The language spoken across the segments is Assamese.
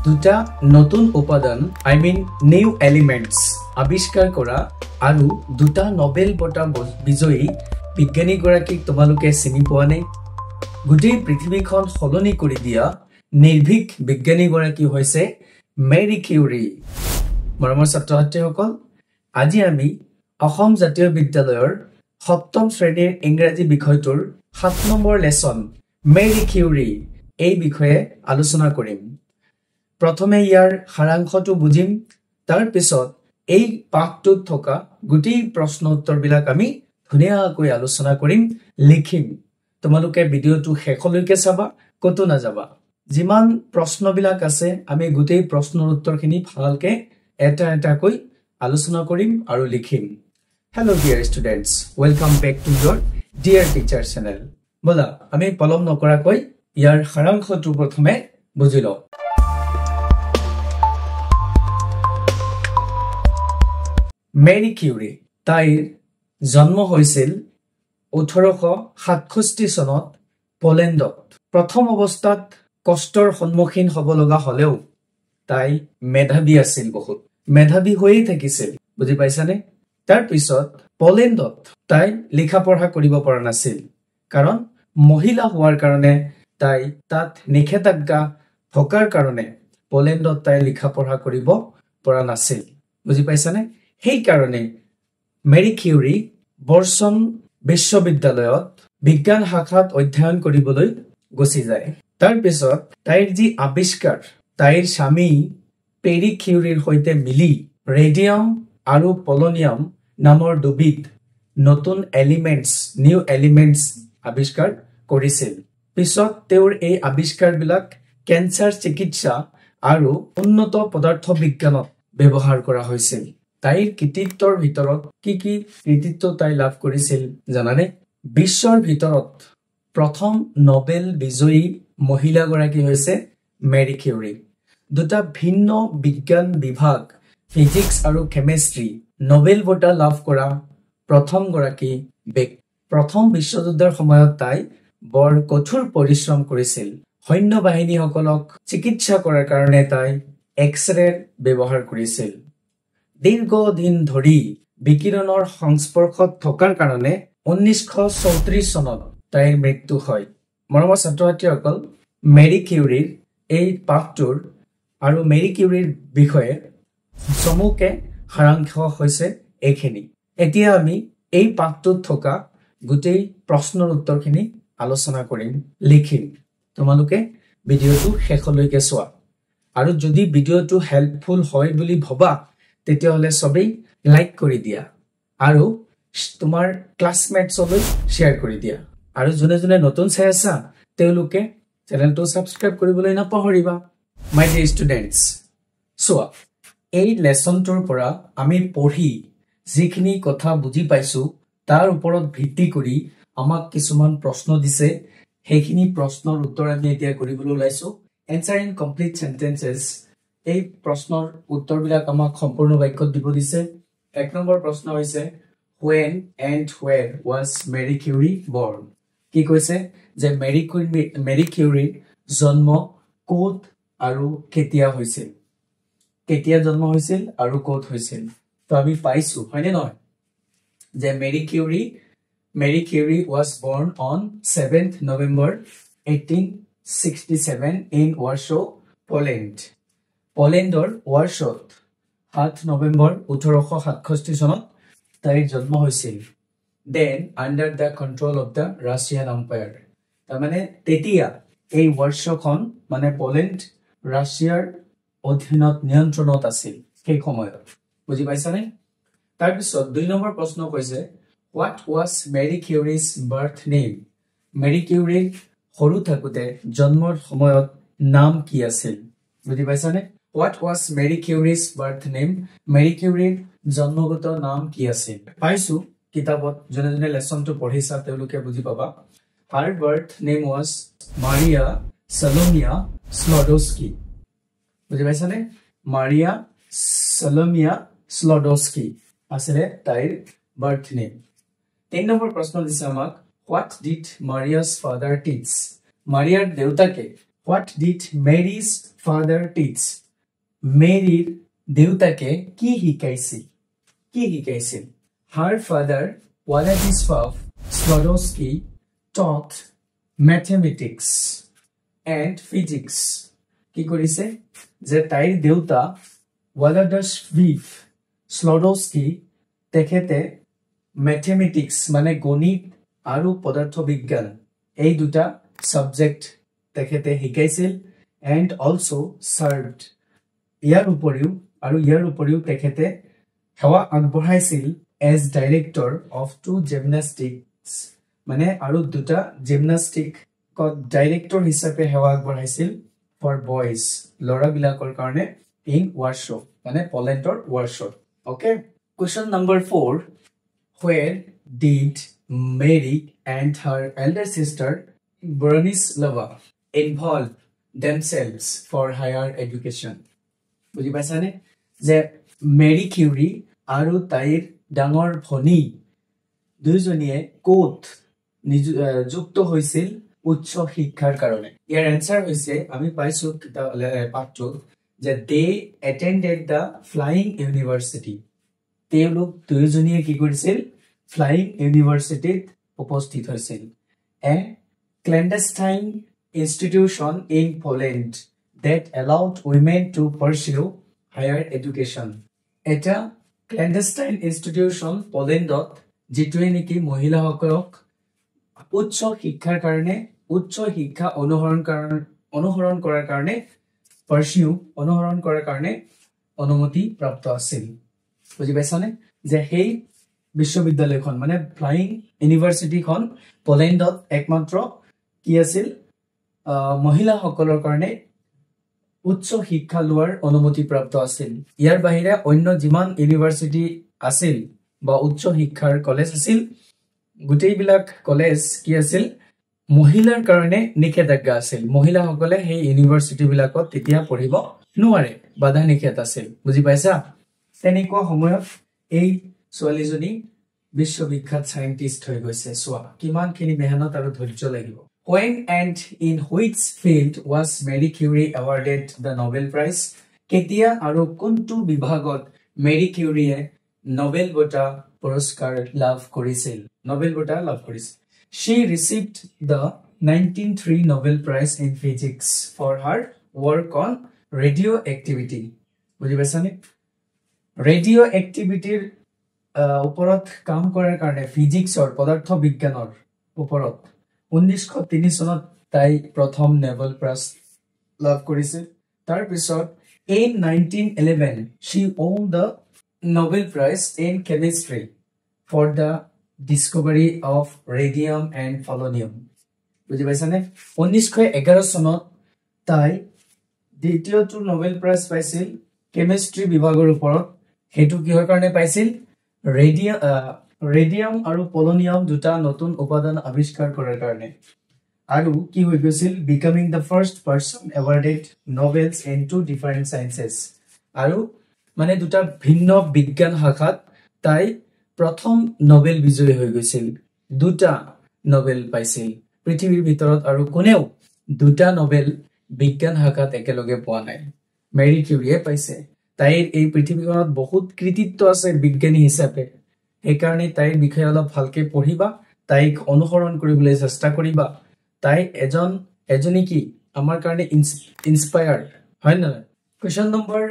দুটা নতুন উপাদান নিউ এলিমেন্টস আবিষ্কাৰ কৰা আৰু দুটা নোবেল বঁটা বিজয়ী বিজ্ঞানী গৰাকীক তোমালোকে চিনি পোৱা নে গোটেই পৃথিৱীখন সলনি কৰি দিয়া নিৰ্ভীক বিজ্ঞানী গৰাকী হৈছে মেৰী কিউৰী মৰমৰ ছাত্ৰ-ছাত্ৰীসকল আজি আমি অসম জাতীয় বিদ্যালয়ৰ সপ্তম শ্ৰেণীৰ ইংৰাজী বিষয়টোৰ 7 নম্বৰ লেসন মেৰী কিউৰী এই বিষয়ে আলোচনা কৰিম প্ৰথমে ইয়াৰ সাৰাংশটো বুজিম তাৰ পিছত এই পাঠটোত থকা গোটেই প্ৰশ্ন উত্তৰবিলাক আমি ধুনীয়াকৈ আলোচনা কৰিম লিখিম তোমালোকে ভিডিওটো শেষলৈকে চাবা কতো না যাবা যিমান প্ৰশ্নবিলাক আছে আমি গোটেই প্ৰশ্নৰ উত্তৰখিনি ভালকে এটা এটাকৈ আলোচনা কৰিম আৰু লিখিম Hello dear students, welcome back to your dear teacher channel. বলা আমি পলম নকৰাকৈ ইয়াৰ সাৰাংশটো প্ৰথমে বুজি লওঁ মেৰী কিউৰী তাইৰ জন্ম হৈছিল 1867 চনত পোলেণ্ডত প্ৰথম অৱস্থাত কষ্টৰ সন্মুখীন হ'ব লগা হলেও তাই মেধাৱী আছিল বহুত মেধাৱী হৈয়ে থাকিছিল বুজি পাইছানে তাৰ পিছত পোলেণ্ডত তাই লিখা পঢ়া কৰিব পৰা নাছিল কাৰণ মহিলা হোৱাৰ কাৰণে তাই তাত নিষেধাজ্ঞা থকাৰ কাৰণে পোলেণ্ডত তাই লিখা পঢ়া কৰিব পৰা নাছিল বুজি পাইছানে সেই কাৰণে মেৰী কিউৰী বৰ্চন বিশ্ববিদ্যালয়ত বিজ্ঞান শাখাত অধ্যয়ন কৰিবলৈ গুচি যায় তাৰ পিছত তাইৰ যি আৱিষ্কাৰ তাইৰ স্বামী পেৰী কিউৰীৰ সৈতে মিলি ৰেডিয়াম আৰু পলনিয়াম নামৰ দুবিধ নতুন এলিমেন্টস নিউ এলিমেন্টস আৱিষ্কাৰ কৰিছিল পিছত তেওঁৰ এই আৱিষ্কাৰবিলাক কেন্সাৰ চিকিৎসা আৰু উন্নত পদাৰ্থ বিজ্ঞানত ব্যৱহাৰ কৰা হৈছিল তাইৰ কৃতিত্বৰ ভিতৰত কি কৃতিত্ব তাই লাভ কৰিছিল জানানে বিশ্বৰ ভিতৰত প্ৰথম নোবেল বিজয়ী মহিলা গৰাকী হৈছে মেৰী কিউৰী দুটা ভিন্ন বিজ্ঞান বিভাগ ফিজিক্স আৰু কেমিষ্ট্ৰি নোবেল বঁটা লাভ কৰা প্ৰথম গৰাকী প্ৰথম বিশ্বযুদ্ধৰ সময়ত তাই বৰ কঠোৰ পৰিশ্ৰম কৰিছিল সৈন্য বাহিনীসকলক চিকিৎসা কৰাৰ কাৰণে তাই এক্সৰে ব্যৱহাৰ কৰিছিল দীৰ্ঘদিন ধৰি বিকিৰণৰ সংস্পৰ্শত থকাৰ কাৰণে 1934 চনত তাইৰ মৃত্যু হয় মৰমৰ ছাত্ৰ-ছাত্ৰীসকল মেৰী কিউৰীৰ এই পাঠটোৰ আৰু মেৰী কিউৰীৰ বিষয়ে চমুকে সাৰাংশ হৈছে এইখিনি এতিয়া আমি এই পাঠটোত থকা গোটেই প্ৰশ্নৰ উত্তৰখিনি আলোচনা কৰিম লিখিম তোমালোকে ভিডিওটো শেষলৈকে চোৱা আৰু যদি ভিডিওটো হেল্পফুল হয় বুলি ভাবা তেতিয়াহলে সবেই লাইক কৰি দিয়া আৰু তোমাৰ ক্লাসমেটছলৈ শেয়াৰ কৰি দিয়া আৰু যোনে যোনে নতুন চাই আছা তেওঁলোকে চেনেলটো সাবস্ক্ৰাইব কৰিবলৈ নাপাহৰিবা মাই ডিয়াৰ ষ্টুডেন্টস চোৱা এই লেসনটোৰ পৰা আমি পঢ়ি যিখিনি কথা বুজি পাইছো তাৰ ওপৰত ভিত্তি কৰি আমাক কিছুমান প্ৰশ্ন দিছে সেইখিনি প্ৰশ্নৰ উত্তৰ আমি এতিয়া কৰিবলৈ ওলাইছো এনসাৰ ইন কমপ্লিট সেন্টেন্সেস এই প্ৰশ্নৰ উত্তৰবিলাক আমাক সম্পূৰ্ণ বাক্যত দিব দিছে এক নম্বৰ প্ৰশ্ন হৈছে when and where was Mary Curie born কি কৈছে যে মেৰী কিউৰীৰ জন্ম ক'ত আৰু কেতিয়া হৈছিল কেতিয়া জন্ম হৈছিল আৰু ক'ত হৈছিল তো আমি পাইছো হয়নে নহয় যে Marie Curie was born on 7th November 1867 in Warsaw Poland পোলেণ্ডৰ ৱাৰ্ছত 7 নৱেম্বৰ 1867 চনত তাইৰ জন্ম হৈছিল then under the control of the Russian empire তাৰমানে তেতিয়া এই ৱাৰ্ছখন মানে পোলেণ্ড ৰাছিয়াৰ অধীনত নিয়ন্ত্ৰণত আছিল সেই সময়ত বুজি পাইছানে তাৰ পিছত 2 নম্বৰ প্ৰশ্ন কৈছে what was Mary Curie's birth name Mary কিউৰীৰ সৰু থাকোতে জন্মৰ সময়ত নাম কি আছিল বুজি পাইছানে what was Mary Curie's birth name Mary কিউৰীৰ জন্মগত নাম কি আছিল পাইছো কিতাপত জনে জনে লেসনটো পঢ়িছা তেওঁলোকে বুজি পাবা her birth name was Maria Salomia Sklodowski বুজি পাইছানে মাৰিয়া সালোমিয়া স্লডস্কি আছে তাইৰ বাৰ্থ নেম 3 নম্বৰ প্ৰশ্ন দিছে আমাক what did Maria's father teach মাৰিয়াৰ দেউতাকে What did Mary's father teach? Maryৰ দেউতাকে কি শিকাইছিল? কি শিকাইছিল? Her father, Władysław Sklodowski, taught mathematics and physics. কি কৰিছে? যে তাইৰ দেউতা Władysław Sklodowski তেখেতে mathematics মানে গণিত আৰু পদাৰ্থ বিজ্ঞান এই দুটা সাবজেক্ট তেখেতে শিকাইছিল and also served ইয়াৰ উপৰিও তেখেতে সেৱা আগবঢ়াইছিল as director of two gymnastics মানে আৰু দুটা জিমনাস্টিক ডাইৰেক্টৰ হিচাপে সেৱা আগবঢ়াইছিল for boys লৰা বিলাকৰ কাৰণে in Warsaw মানে পোলেণ্ডৰ Warsaw. Okay, question number 4. Where did Mary and her elder sister Bronislava involve themselves for higher education? বুজি পাইছানে যে মেৰী কিউৰী আৰু তাইৰ ডাঙৰ ভনী দুইজনীয়ে কোত যুক্ত হৈছিল উচ্চ শিক্ষাৰ কাৰণে ইয়াৰ আনসাৰ হৈছে আমি পাইছো পাঠটো যে they attended the flying university তেওঁলোক দুইজনীয়ে কি কৰিছিল ফ্লাইং ইউনিভাৰ্সিটিত উপস্থিত হৈছিল a clandestine institution in Poland that allowed women to pursue higher education. Eta clandestine institution Polandot jitue niki mohila hokolok uchcho shikkar karone uchcho shikha onuhoron korar karone pursue onuhoron korar karone অনুমতি প্ৰাপ্ত আছিল বুজি পাইছানে যে হেই বিশ্ববিদ্যালয়খন মানে ফ্লাইং ইউনিভাৰ্সিটিখন পোলেণ্ডত একমাত্ৰ কি আছিল মহিলা সকলৰ কাৰণে উচ্চ শিক্ষা লোৱাৰ অনুমতি প্ৰাপ্ত আছিল ইয়াৰ বাহিৰে অন্য যিমান ইউনিভাৰ্সিটি আছিল বা উচ্চ শিক্ষাৰ কলেজ আছিল গুটেইবিলাক কলেজ কি আছিল মহিলাৰ কাৰণে নিষেধাজ্ঞা আছিল মহিলা সকলে সেই ইউনিভাৰ্সিটি বিলাকত তেতিয়া পঢ়িব নোৱাৰে বাধা নিষেধ আছিল বুজি পাইছা তেনেকুৱা সময়ত এই ছোৱালীজনী বিশ্ববিখ্যাত সাইন্টিস্ট হৈ গৈছে সোৱা কিমানখিনি মেহনত আৰু ধৈৰ্য লাগিব When and in which field was Marie Curie awarded the Nobel Prize? Ketia aru kuntu bibhagot Marie Curie Nobel bota puruskar lav korisil. Nobel bota lav korisil. She received the 1903 Nobel Prize in Physics for her work on radioactivity. Bujhi paisane? Radioactivity uporot kaam korar karone physics or podartho bigyanor uporot 1903 চনত তাই প্ৰথম নোবেল প্ৰাইজ লাভ কৰিছিল তাৰ পিছত in 1911 she won the Nobel Prize in Chemistry for the discovery of radium and polonium বুজি পাইছানে 1911 চনত তাই দ্বিতীয়টো নোবেল প্ৰাইজ পাইছিল কেমিষ্ট্ৰি বিভাগৰ ওপৰত হেতু কিহৰ কাৰণে পাইছিল ৰেডিয়াম আৰু পলোনিয়াম দুটা নতুন উপাদান আৱিষ্কাৰ কৰাৰ কাৰণে আৰু কি হৈ গৈছিল becoming the first person awarded Nobels in two different sciences আৰু মানে দুটা ভিন্ন বিজ্ঞান শাখাত তাই প্ৰথম নোবেল বিজয়ী হৈ গৈছিল দুটা নোবেল পাইছিল পৃথিৱীৰ ভিতৰত আৰু কোনেও দুটা নোবেল বিজ্ঞান শাখাত একেলগে পোৱা নাই মেৰী কিউৰীয়ে পাইছে তাইৰ এই পৃথিৱীখনত বহুত কৃতিত্ব আছে বিজ্ঞানী হিচাপে একাৰণে তাইৰ বিষয়ে অলপ ভালকে পঢ়িবা তাইক অনুসৰণ কৰিবলৈ চেষ্টা কৰিবা তাই এজনী কি আমাৰ কাৰণে ইনস্পায়াৰ্ড হয় না question number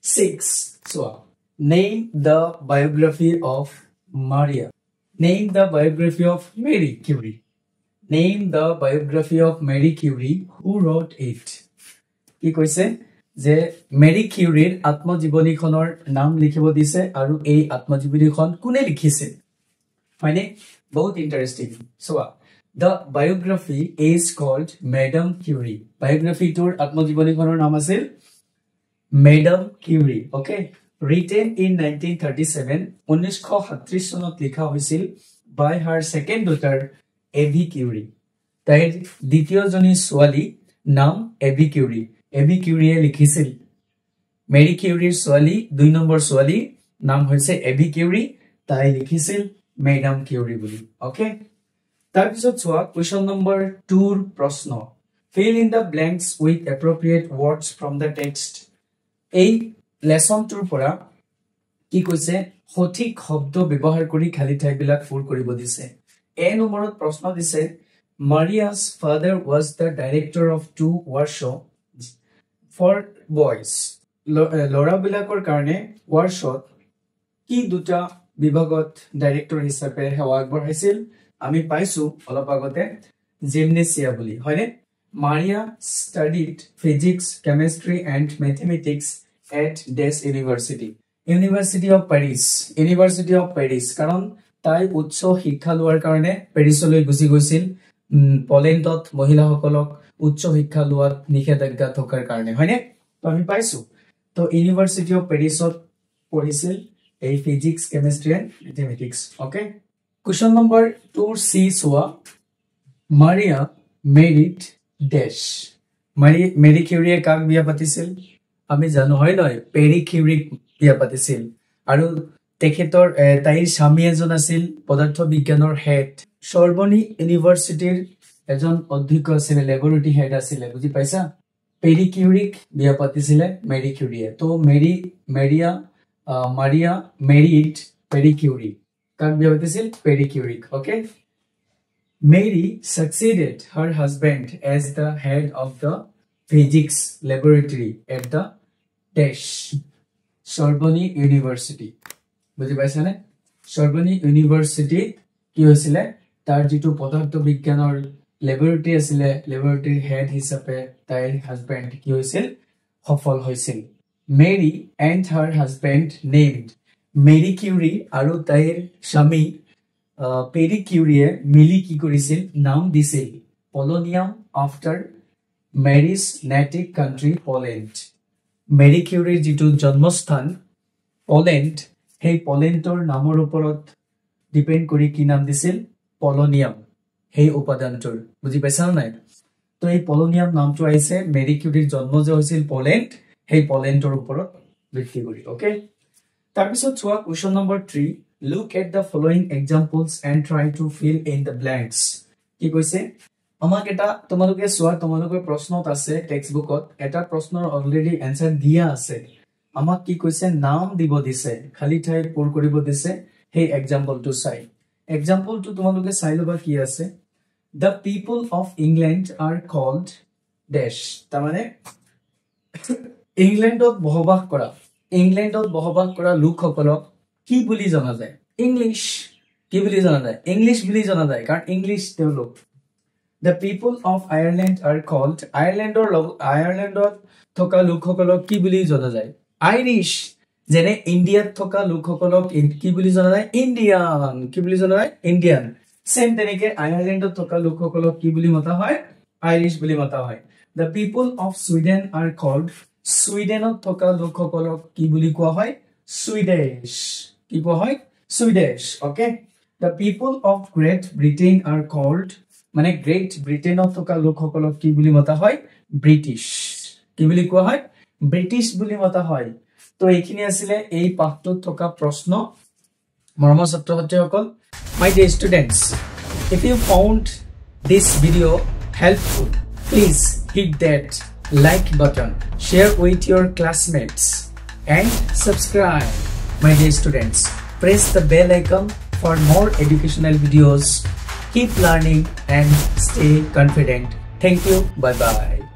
6 so name the biography of Maria name the biography of Marie Curie name the biography of Marie Curie who wrote it কি কৈছে যে মেৰী কিউৰীৰ আত্মজীৱনীখনৰ নাম লিখিব দিছে আৰু এই আত্মজীৱনীখন কোনে লিখিছে হয়নে বহুত interesting so the biography is called Madame Curie biography tour আত্মজীৱনীখনৰ নাম আছিল Madame Curie okay written in 1937 1937 চনত লিখা হৈছিল by her second daughter Evie Curie তাইৰ দ্বিতীয়জনী ছোৱালী নাম Evie Curie Evie Curie লিখিছিল মেৰী কিউৰীৰ ছোৱালী 2 নম্বৰ ছোৱালী নাম হৈছে Evie Curie তাই লিখিছিল Madame Curie বুলি ওকে তাৰ পিছত চোৱা question number 2 ৰ প্ৰশ্ন Fill in the blanks with appropriate words from the text. এই লেসনটোৰ পৰা কি কৈছে সঠিক শব্দ ব্যৱহাৰ কৰি খালি ঠাইবিলাক পূৰ কৰিব দিছে এ নম্বৰত প্ৰশ্ন দিছে Maria's father was the director of 2 workshops for boys. ল'ৰাবিলাকৰ কাৰণে workshop কি দুটা বিভাগত ডাইৰেক্টৰ হিচাপে সেৱা আগবঢ়াইছিল আমি পাইছো অলপ আগতে জিমনেছিয়া বুলি হয়নে Maria studied physics, chemistry and mathematics at Des University of Paris কাৰণ তাই উচ্চ শিক্ষা লোৱাৰ কাৰণে পেৰিছলৈ গুচি গৈছিল পোলেণ্ডত মহিলাসকলক উচ্চ শিক্ষা লোৱাত নিষেধাজ্ঞা থকাৰ কাৰণে হয়নে তো আমি পাইছো তো ইউনিভাৰ্চিটি অফ পেৰিছত পঢ়িছিল এই physics chemistry and mathematics okay question number 2C চোৱা মাৰিয়া মেৰিড ডেশ মেৰি কিউৰীয়ে কাক বিয়া পাতিছিল আমি জানো হয় নহয় পেৰি কিউৰীক বিয়া পাতিছিল আৰু তেখেতৰ তাইৰ স্বামী এজন আছিল পদাৰ্থ বিজ্ঞানৰ হেড সৰ্বনী ইউনিভাৰ্চিটিৰ এজন অধ্যক্ষ আছিল লেবৰেটৰী হেড আছিল বুজি পাইছা পেৰি কিউৰীক বিয়া পাতিছিল মেৰি কিউৰীয়ে তো মাৰিয়া মেৰিড পেৰি কিউৰী কাক বিয়া পাতিছিল পেৰি কিউৰীক okay Mary succeeded her husband as the head of the physics laboratory at the Dash Sorbonne University. বুজি পাইছা নে Sorbonne University কি হৈছিল তাৰ যেটো পদাৰ্থ বিজ্ঞানৰ ল্যাবৰেটৰী আছিল ল্যাবৰেটৰী হেড হিচাপে তাইৰ হাজবেন্ড কি হৈছিল সফল হৈছিল Mary and her husband named Marie Curie আৰু তাইৰ স্বামী পেৰি কিউৰীয়ে মিলি কি কৰিছিল নাম দিছিল polonium after Mary's native country Poland Mary কিউৰীৰ যেটো জন্মস্থান পোলেণ্ড সেই পোলেণ্ডৰ নামৰ ওপৰত ডিপেন্ড কৰি কি নাম দিছিল পলোনিয়াম সেই উপাদানটোৰ বুজি পাইছা নাই তো এই পলোনিয়াম নামটো আহিছে মেৰি কিউৰীৰ জন্ম যে হৈছিল পোলেণ্ড সেই পোলেণ্ডৰ ওপৰত ভিত্তি কৰি ওকে তাৰপিছত চোৱা question number 3 Look at the following examples and try to fill in the blanks. কি কৈছে আমাক এটা তোমালোকে সোৱা তোমালোকৰ প্ৰশ্নত আছে টেক্সট বুকত এটা প্ৰশ্নৰ অলৰেডি আনসাৰ দিয়া আছে আমাক কি কৈছে নাম দিব দিছে খালি ঠাই পূৰ কৰিব দিছে সেই এক্সাম্পলটো চাই এক্সাম্পলটো তোমালোকে চাই লবা কি আছে The people of England are called dash তাৰমানে ইংলেণ্ডত বসবাস কৰা লোকসকলক কি বুলি জনা যায় ইংলিশ কি বুলি জনা যায় ইংলিশ বুলি জনা যায় কাৰণ ইংলিশ তেওঁলোক The people of Ireland are called আয়াৰলেণ্ডত থকা লোকসকলক কি বুলি জনা যায় আইৰিশ যেনে ইণ্ডিয়াত থকা লোকসকলক কি বুলি জনা যায় ইণ্ডিয়ান কি বুলি জনা যায় ইণ্ডিয়ান সেম তেনেকে আয়াৰলেণ্ডত থকা লোকসকলক কি বুলি মতা হয় আইৰিশ বুলি মতা হয় The people of Sweden are called সুইডেনত থকা লোকসকলক কি বুলি কোৱা হয় Swedish কি কোৱা হয় Swedish okay The people of Great Britain are called মানে Great Britainত থকা লোকসকলক কি বুলি মতা হয় British কি বুলি কোৱা হয় British বুলি মতা হয় তো এইখিনি আছিল এই পাঠটোত থকা প্ৰশ্ন মৰমৰ ছাত্ৰ-ছাত্ৰীসকল My dear students if you found this video helpful please hit that like button share with your classmates and subscribe My dear students, press the bell icon for more educational videos. Keep learning and stay confident. Thank you. Bye-bye.